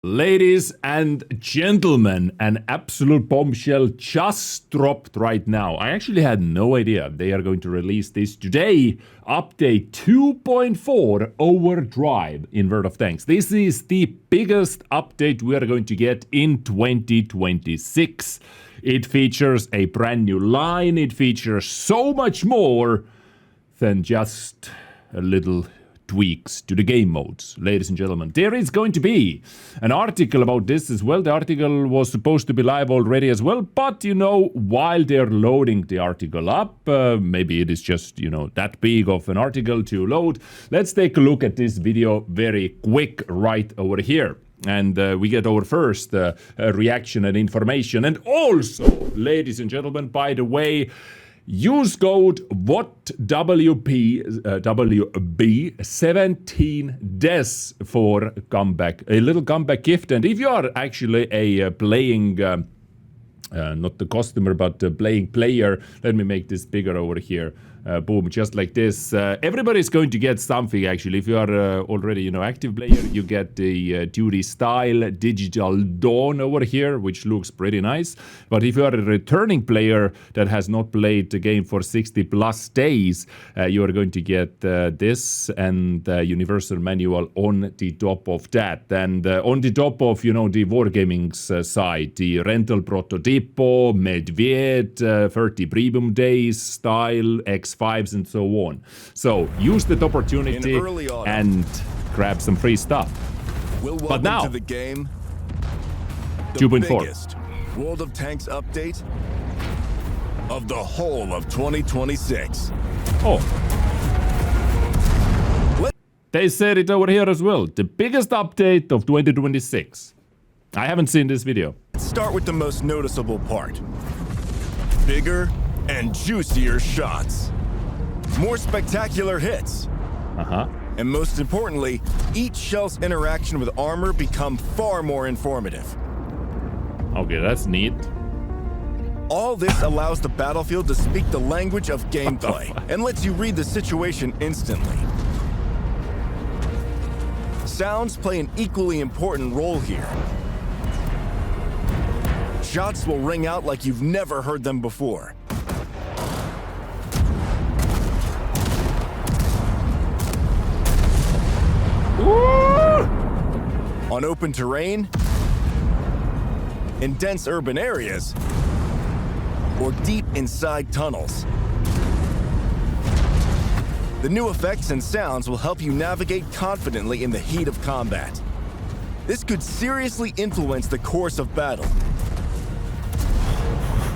Ladies and gentlemen, an absolute bombshell just dropped right now. I actually had no idea they are going to release this today. Update 2.4 Overdrive in World of Tanks. This is the biggest update we are going to get in 2026. It features a brand new line. It features so much more than just a little tweaks to the game modes. Ladies and gentlemen, there is going to be an article about this as well. The article was supposed to be live already as well, but while they're loading the article up, maybe it is just that big of an article to load. Let's take a look at this video very quick right over here. And we get our first reaction and information. And also, ladies and gentlemen, by the way, use code WB17Des for a little comeback gift. And if you are actually a playing, not the customer, but a playing player, let me make this bigger over here. Boom, just like this. Everybody's going to get something actually. If you are already active player, you get the duty style digital dawn over here, which looks pretty nice. But if you are a returning player that has not played the game for 60 plus days, you are going to get this and universal manual on the top of that. And on the top of the Wargaming's side, the rental prototypo, Medved, 30 premium days, style, X5s and so on. So use that opportunity and grab some free stuff. But now, to the game, 2.4 World of Tanks update of the whole of 2026. Oh. They said it over here as well. The biggest update of 2026. I haven't seen this video. Let's start with the most noticeable part. Bigger and juicier shots. More spectacular hits. And most importantly, each shell's interaction with armor become far more informative. Okay, that's neat. All this allows the battlefield to speak the language of gameplay and lets you read the situation instantly. Sounds play an equally important role here. Shots will ring out like you've never heard them before. On open terrain, in dense urban areas, or deep inside tunnels. The new effects and sounds will help you navigate confidently in the heat of combat. This could seriously influence the course of battle.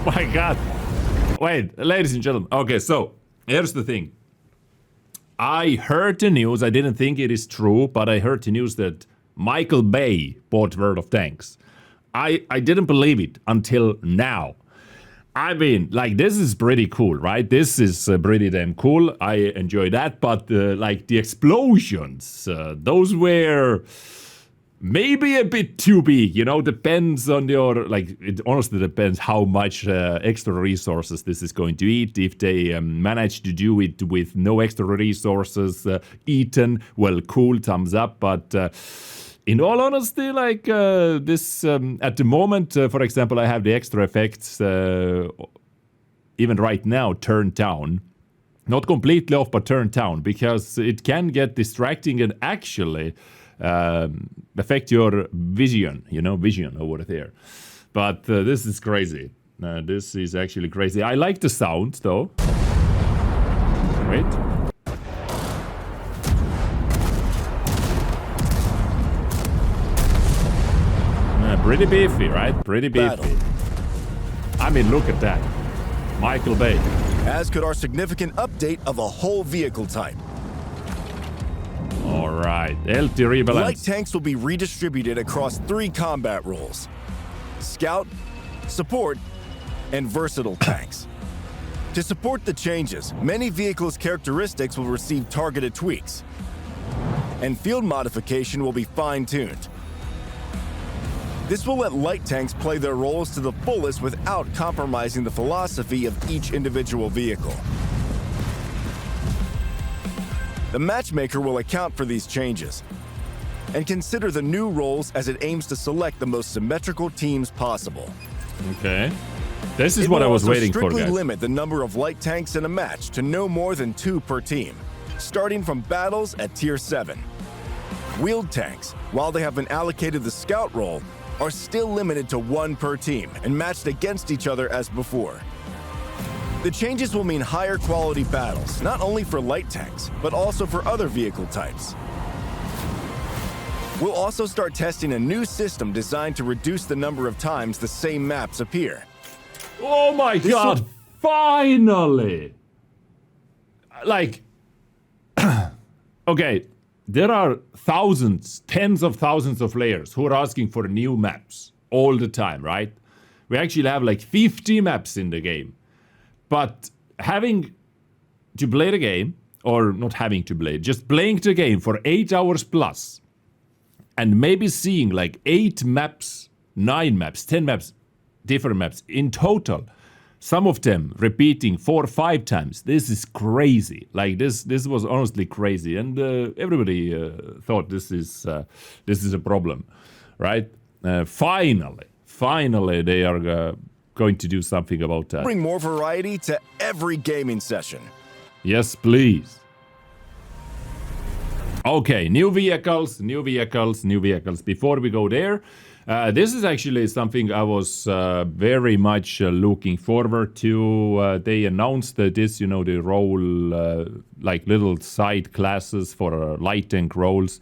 My God. Wait, ladies and gentlemen. Okay, so here's the thing. I heard the news. I didn't think it is true, but I heard the news that Michael Bay bought World of Tanks. I didn't believe it until now. I mean, this is pretty cool, right? This is pretty damn cool. I enjoy that, but the explosions, those were maybe a bit too big, depends on your, it honestly depends how much extra resources this is going to eat. If they manage to do it with no extra resources eaten, well, cool, thumbs up. But in all honesty, this, at the moment, for example, I have the extra effects, even right now, turned down. Not completely off, but turned down, because it can get distracting and actually affect your vision, vision over there. But this is crazy. This is actually crazy. I like the sound, though. Wait. Pretty beefy, right? Pretty beefy. Battle. I mean, look at that. Michael Bay. As could our significant update of a whole vehicle type. All right, LT Rebalance. Light tanks will be redistributed across 3 combat roles: Scout, Support, and Versatile tanks. To support the changes, many vehicles' characteristics will receive targeted tweaks, and field modification will be fine-tuned. This will let light tanks play their roles to the fullest without compromising the philosophy of each individual vehicle. The Matchmaker will account for these changes. and consider the new roles as it aims to select the most symmetrical teams possible. Okay. This is what I was waiting for, guys. It will strictly limit the number of light tanks in a match to no more than 2 per team, starting from battles at Tier 7. Wheeled tanks, while they have been allocated the scout role, are still limited to 1 per team and matched against each other as before. The changes will mean higher quality battles, not only for light tanks, but also for other vehicle types. We'll also start testing a new system designed to reduce the number of times the same maps appear. Oh my god, finally! Like, okay, there are thousands, tens of thousands of players who are asking for new maps all the time, right? We actually have like 50 maps in the game. But having to play the game, or not having to play, just playing the game for 8 hours plus, and maybe seeing like 8 maps, 9 maps, 10 maps, different maps in total, some of them repeating 4 or 5 times. This is crazy. Like this was honestly crazy, and everybody thought this is a problem, right? Finally, they are going to do something about that. Bring more variety to every gaming session. Yes, please. Okay, new vehicles. Before we go there, this is actually something I was very much looking forward to. They announced this, the role, like little side classes for light tank roles.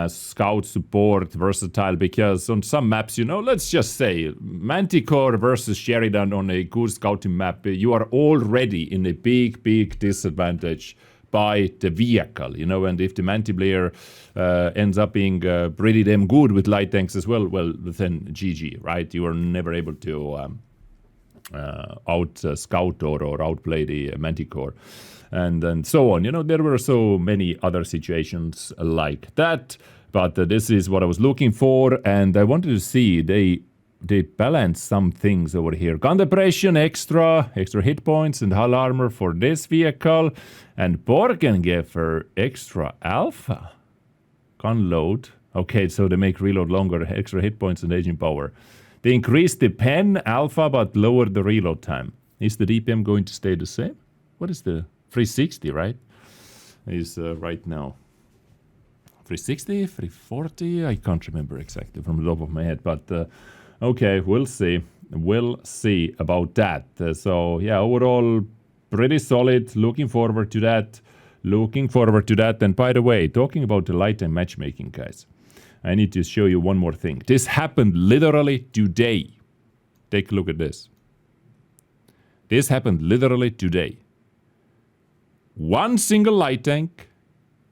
Scout, support, versatile, because on some maps, let's just say Manticore versus Sheridan on a good scouting map, you are already in a big disadvantage by the vehicle, and if the Manti player ends up being pretty damn good with light tanks as well, then GG, right? You are never able to out scout or outplay the Manticore. And so on. There were so many other situations like that, but this is what I was looking for, and I wanted to see they balance some things over here. Gun depression, extra hit points and hull armor for this vehicle, and Borgengeffer extra alpha. Gun load. Okay, so they make reload longer, extra hit points and aging power. They increase the pen alpha but lower the reload time. Is the DPM going to stay the same? What is the 360, right? Is right now 360, 340? I can't remember exactly from the top of my head, but okay, we'll see. We'll see about that. So yeah, overall, pretty solid. Looking forward to that. And by the way, talking about the light and matchmaking, guys, I need to show you one more thing. This happened literally today. Take a look at this. This happened literally today. One single light tank,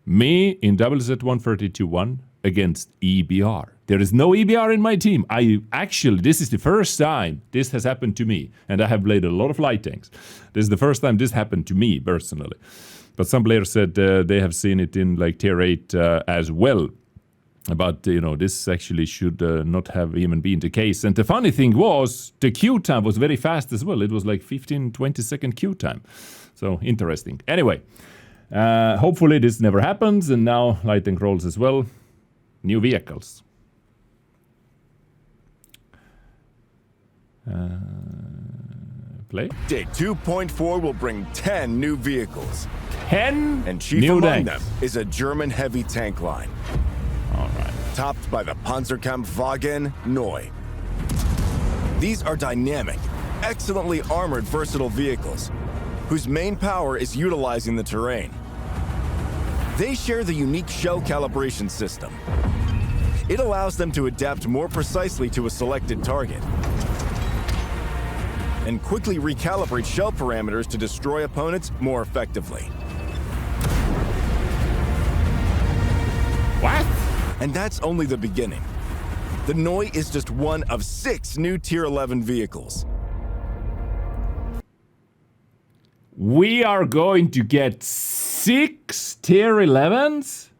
me in WZ132-1 against EBR. There is no EBR in my team. This is the first time this has happened to me, and I have played a lot of light tanks. This is the first time this happened to me personally. But some players said they have seen it in like tier 8 as well. But, this actually should not have even been the case. And the funny thing was, the queue time was very fast as well. It was like 15-20 second queue time. So, interesting. Anyway, hopefully this never happens. And now, light tank rolls as well. New vehicles. Play. Day 2.4 will bring 10 new vehicles. 10 and chief new among tanks. them is a German heavy tank line. All right. Topped by the Pz.Kpfw Neu. These are dynamic, excellently armored, versatile vehicles, whose main power is utilizing the terrain. They share the unique shell calibration system. It allows them to adapt more precisely to a selected target and quickly recalibrate shell parameters to destroy opponents more effectively. What? And that's only the beginning. The Neu is just one of 6 new Tier 11 vehicles. We are going to get 6 Tier 11s?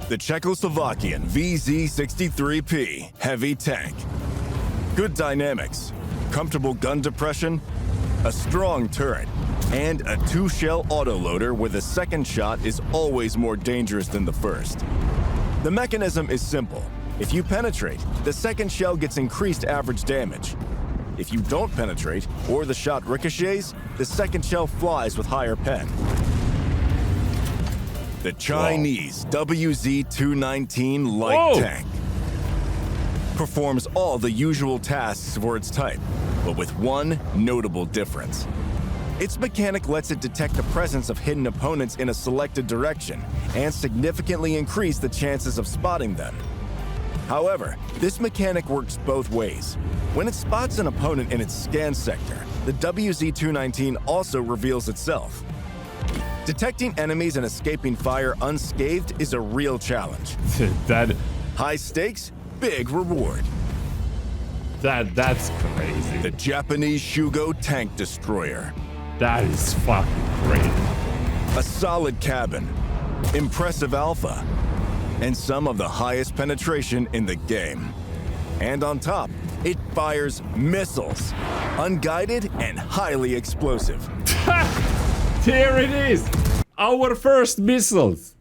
The Czechoslovakian VZ63P heavy tank. Good dynamics, comfortable gun depression, a strong turret, and a 2-shell autoloader where the second shot is always more dangerous than the first. The mechanism is simple. If you penetrate, the second shell gets increased average damage. If you don't penetrate, or the shot ricochets, the second shell flies with higher pen. The Chinese WZ-219 light tank performs all the usual tasks for its type, but with one notable difference. Its mechanic lets it detect the presence of hidden opponents in a selected direction and significantly increase the chances of spotting them. However, this mechanic works both ways. When it spots an opponent in its scan sector, the WZ-219 also reveals itself. Detecting enemies and escaping fire unscathed is a real challenge. High stakes, big reward. That's crazy. The Japanese Shugo tank destroyer. That is fucking great. A solid cabin, impressive alpha, and some of the highest penetration in the game. And on top, it fires missiles, unguided and highly explosive. Here it is! Our first missiles!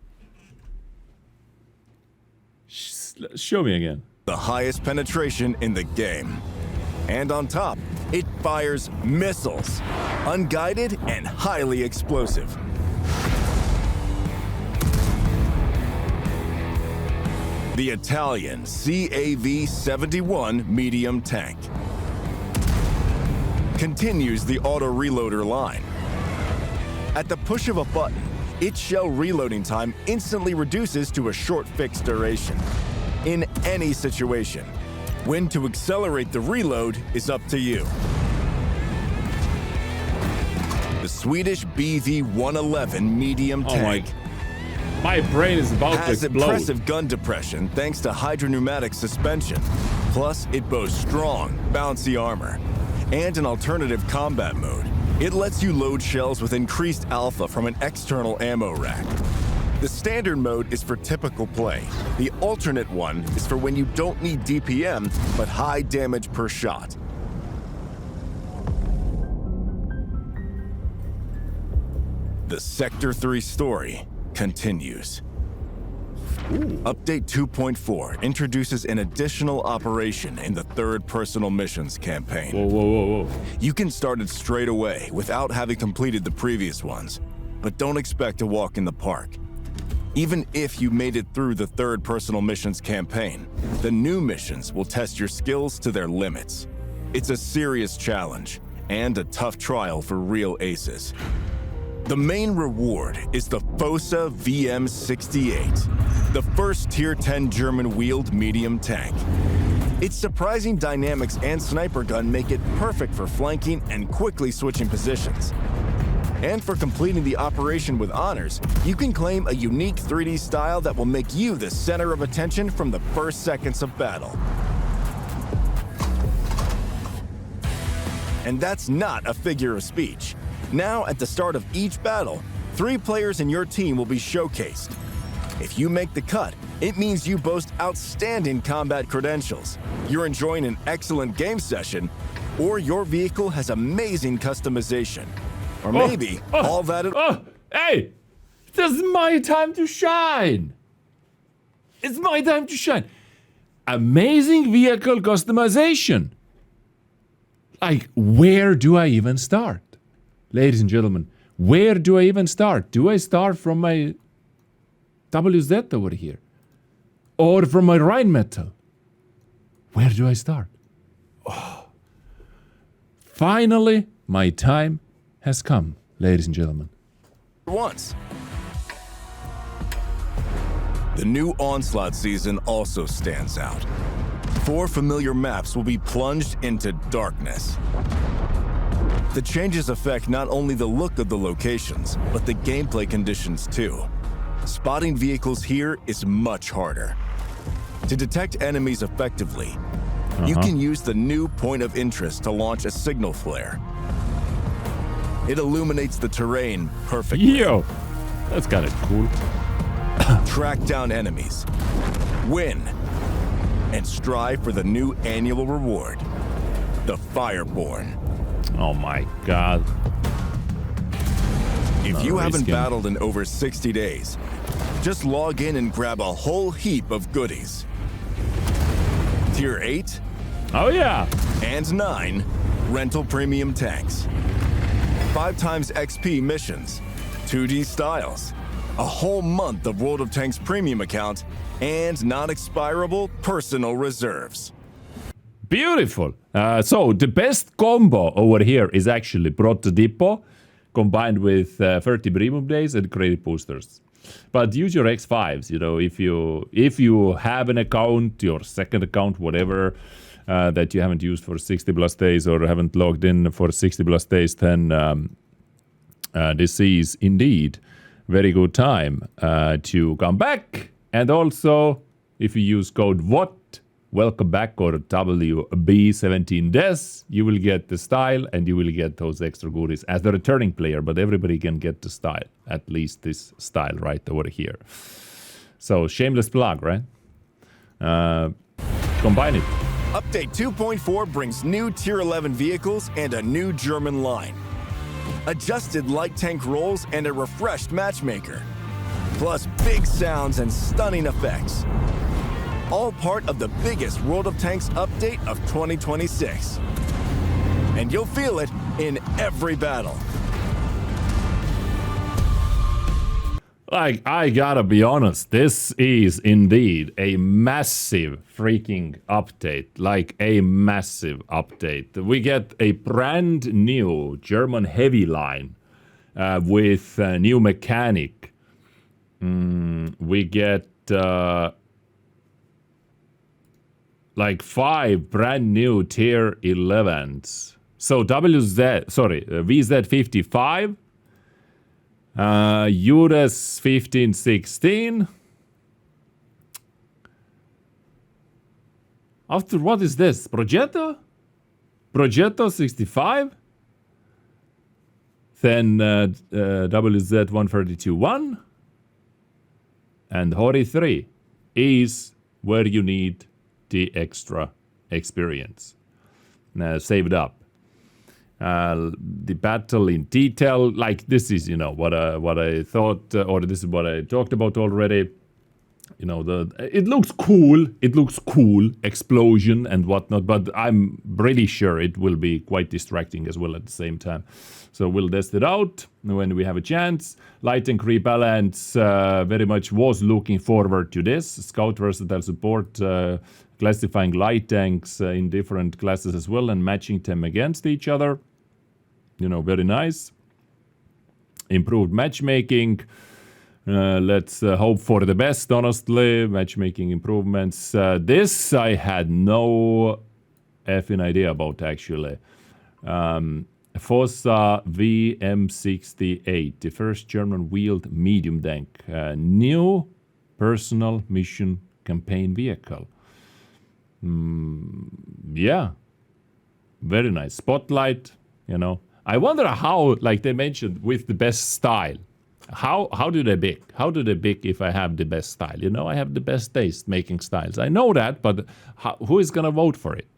Show me again. The highest penetration in the game. And on top, it fires missiles, unguided and highly explosive. The Italian CAV-71 medium tank continues the auto-reloader line. At the push of a button, its shell reloading time instantly reduces to a short fixed duration. In any situation, when to accelerate the reload is up to you. The Swedish BV-111 medium tank my brain is about to has explode. impressive gun depression thanks to hydropneumatic suspension. Plus, it boasts strong, bouncy armor and an alternative combat mode. It lets you load shells with increased alpha from an external ammo rack. The standard mode is for typical play. The alternate one is for when you don't need DPM, but high damage per shot. The Sector 3 story continues. Update 2.4 introduces an additional operation in the third personal missions campaign. Whoa. You can start it straight away without having completed the previous ones, but don't expect to walk in the park. Even if you made it through the third personal missions campaign, the new missions will test your skills to their limits. It's a serious challenge and a tough trial for real aces. The main reward is the Fossa VM-68, the first Tier 10 German-wheeled medium tank. Its surprising dynamics and sniper gun make it perfect for flanking and quickly switching positions. And for completing the operation with honors, you can claim a unique 3D style that will make you the center of attention from the first seconds of battle. And that's not a figure of speech. Now, at the start of each battle, 3 players in your team will be showcased. If you make the cut, it means you boast outstanding combat credentials, you're enjoying an excellent game session, or your vehicle has amazing customization. Or maybe all that Hey! This is my time to shine! It's my time to shine! Amazing vehicle customization! Like, where do I even start? Ladies and gentlemen, where do I even start? Do I start from my WZ over here? Or from my Rheinmetall? Where do I start? Oh. Finally, my time has come, ladies and gentlemen. once. The new Onslaught season also stands out. 4 familiar maps will be plunged into darkness. The changes affect not only the look of the locations, but the gameplay conditions too. Spotting vehicles here is much harder. To detect enemies effectively, you can use the new point of interest to launch a signal flare. It illuminates the terrain perfectly. Yo, that's kind of cool. Track down enemies, win, and strive for the new annual reward, the Fireborn. Oh my god. If Not you haven't risking. battled in over 60 days, just log in and grab a whole heap of goodies. Tier 8 Oh yeah. and 9 rental premium tanks. 5 times XP missions, 2D styles, a whole month of World of Tanks premium account, and non-expirable personal reserves. Beautiful. So the best combo over here is actually Proto Depot combined with 30 premium days and credit boosters. But use your X5s, you know, if you have an account, your second account, whatever, that you haven't used for 60 plus days or haven't logged in for 60 plus days, then this is indeed very good time to come back. And also, if you use code WHAT, welcome back, or WB17DES, you will get the style and you will get those extra goodies as the returning player, but everybody can get the style, at least this style right over here. So, shameless plug, right? Combine it. Update 2.4 brings new Tier 11 vehicles and a new German line. Adjusted light tank rolls and a refreshed matchmaker. Plus big sounds and stunning effects. All part of the biggest World of Tanks update of 2026. And you'll feel it in every battle. Like, I gotta be honest, this is indeed a massive freaking update. Like, a massive update. We get a brand new German heavy line with new mechanic. We get like 5 brand new tier 11s. So VZ55, URES 1516. After what is this? Progetto? Progetto 65? Then WZ 132.1. And Hori 3 is where you need the extra experience. Save it up. The battle in detail, like this is, you know, what I thought, or this is what I talked about already. You know, it looks cool. It looks cool, explosion and whatnot, but I'm pretty sure it will be quite distracting as well at the same time. So we'll test it out when we have a chance. Light and Rebalance very much was looking forward to this. Scout versatile support, classifying light tanks in different classes as well and matching them against each other. You know, very nice. Improved matchmaking. Let's hope for the best, honestly. Matchmaking improvements. This I had no effing idea about, actually. Fossa VM68, the first German wheeled medium tank. New personal mission campaign vehicle. Yeah. Very nice. Spotlight, you know. I wonder how, like they mentioned, with the best style. How do they pick? How do they pick if I have the best style? You know, I have the best taste making styles. I know that, but who is going to vote for it?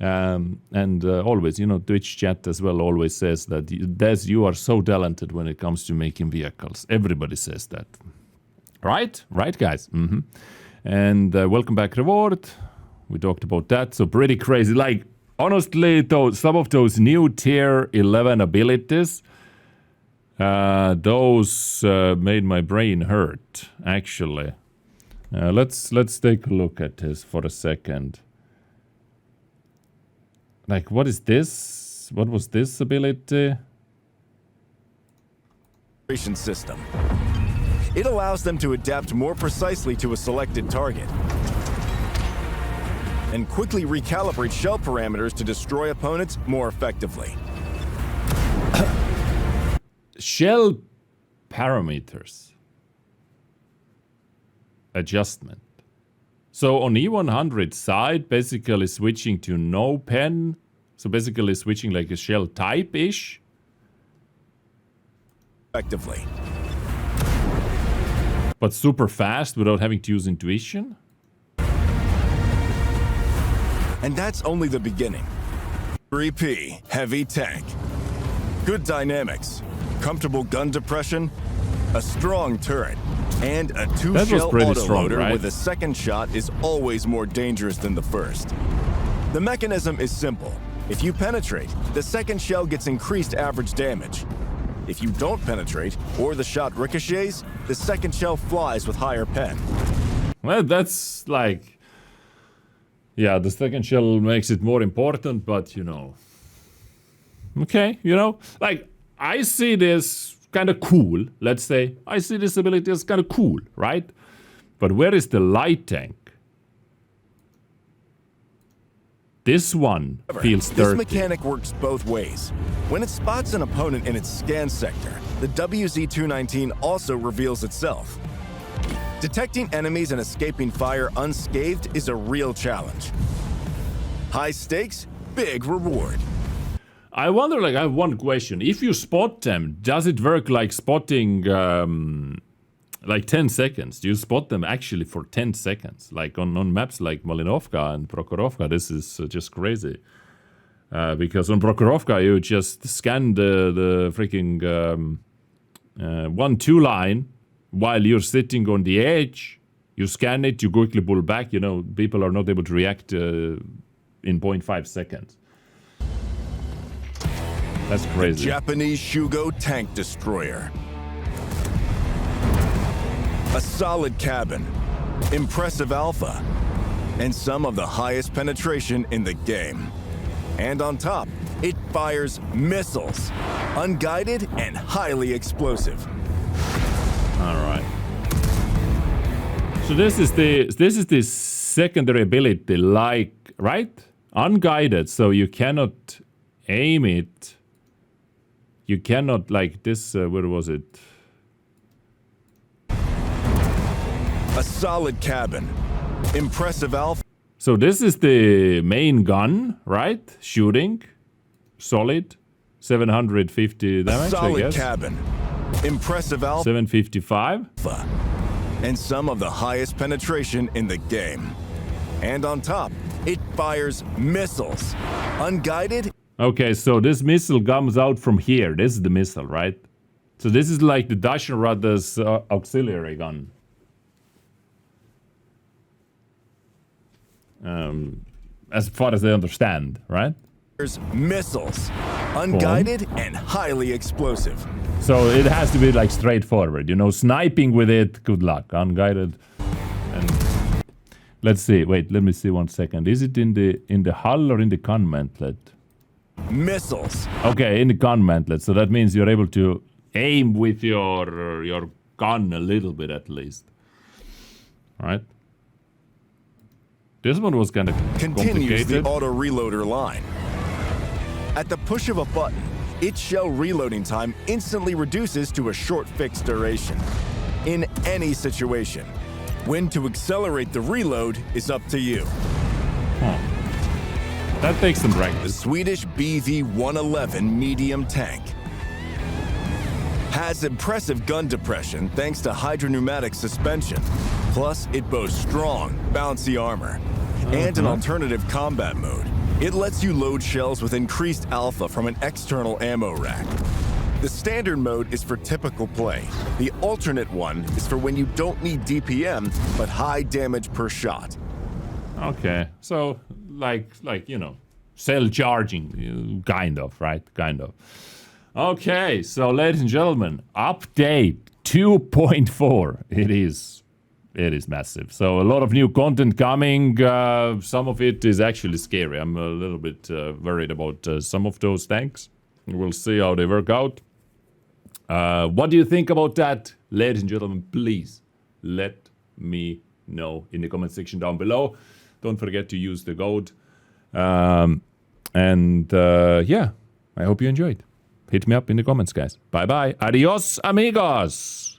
And always, you know, Twitch chat as well always says that, Des, you are so talented when it comes to making vehicles. Everybody says that. Right? Right, guys? Mm-hmm. And welcome back reward. We talked about that. So pretty crazy. Like, honestly, some of those new tier 11 abilities, those made my brain hurt, actually. Let's take a look at this for a second. Like, what is this? What was this ability? System. It allows them to adapt more precisely to a selected target and quickly recalibrate shell parameters to destroy opponents more effectively. Shell parameters adjustment. So on E100 side, basically switching to no pen. So basically switching like a shell type-ish. Effectively. But super fast without having to use intuition. And that's only the beginning. 3P Heavy Tank. Good dynamics, comfortable gun depression, a strong turret, and a That was two-shell pretty strong, autoloader right? with a second shot is always more dangerous than the first. The mechanism is simple. If you penetrate, the second shell gets increased average damage. If you don't penetrate, or the shot ricochets, the second shell flies with higher pen. Well, that's like... Yeah, the second shell makes it more important, but, you know... Okay, you know? Like, I see this kind of cool, let's say. I see this ability as kind of cool, right? But where is the light tank? This one feels dirty. This mechanic works both ways. When it spots an opponent in its scan sector, the WZ-219 also reveals itself. Detecting enemies and escaping fire unscathed is a real challenge. High stakes, big reward. I wonder, like, I have one question. If you spot them, does it work like spotting, like 10 seconds? Do you spot them actually for 10 seconds? Like on maps like Malinovka and Prokhorovka, this is just crazy. Because on Prokhorovka, you just scan the freaking 1-2 line while you're sitting on the edge. You scan it, you quickly pull back. You know, people are not able to react in 0.5 seconds. That's crazy. Japanese Shugo tank destroyer. A solid cabin, impressive alpha, and some of the highest penetration in the game. And on top, it fires missiles, unguided and highly explosive. All right. So this is the secondary ability, like, right? Unguided, so you cannot aim it. You cannot, like this, where was it? A solid cabin, impressive alpha. So this is the main gun, right? Shooting, solid, 750 damage, I Solid guess. cabin, impressive alpha, 755. and some of the highest penetration in the game. And on top, it fires missiles, unguided. Okay, so this missile comes out from here. This is the missile, right? So this is like the Dashenrad's auxiliary gun. As far as I understand, right? There's missiles, unguided and highly explosive. So it has to be like straightforward, you know, sniping with it, good luck, unguided. And let's see, wait, let me see 1 second. Is it in the hull or in the gun mantlet? Missiles. Okay, in the gun mantlet. So that means you're able to aim with your gun a little bit at least. All right. This one was kind of Continues the complicated. auto reloader line. At the push of a button, its shell reloading time instantly reduces to a short fixed duration. In any situation, when to accelerate the reload is up to you. Huh. That takes some The practice. Swedish BV-111 medium tank has impressive gun depression thanks to hydropneumatic suspension. Plus, it boasts strong, bouncy armor and an alternative combat mode. It lets you load shells with increased alpha from an external ammo rack. The standard mode is for typical play. The alternate one is for when you don't need DPM, but high damage per shot. Okay, so like you know, cell charging, kind of, right? Kind of. Okay, so ladies and gentlemen, update 2.4. It is massive. So a lot of new content coming. Some of it is actually scary. I'm a little bit worried about some of those tanks. We'll see how they work out. What do you think about that? Ladies and gentlemen, please let me know in the comment section down below. Don't forget to use the code. Yeah, I hope you enjoyed. Hit me up in the comments, guys. Bye-bye. Adios, amigos.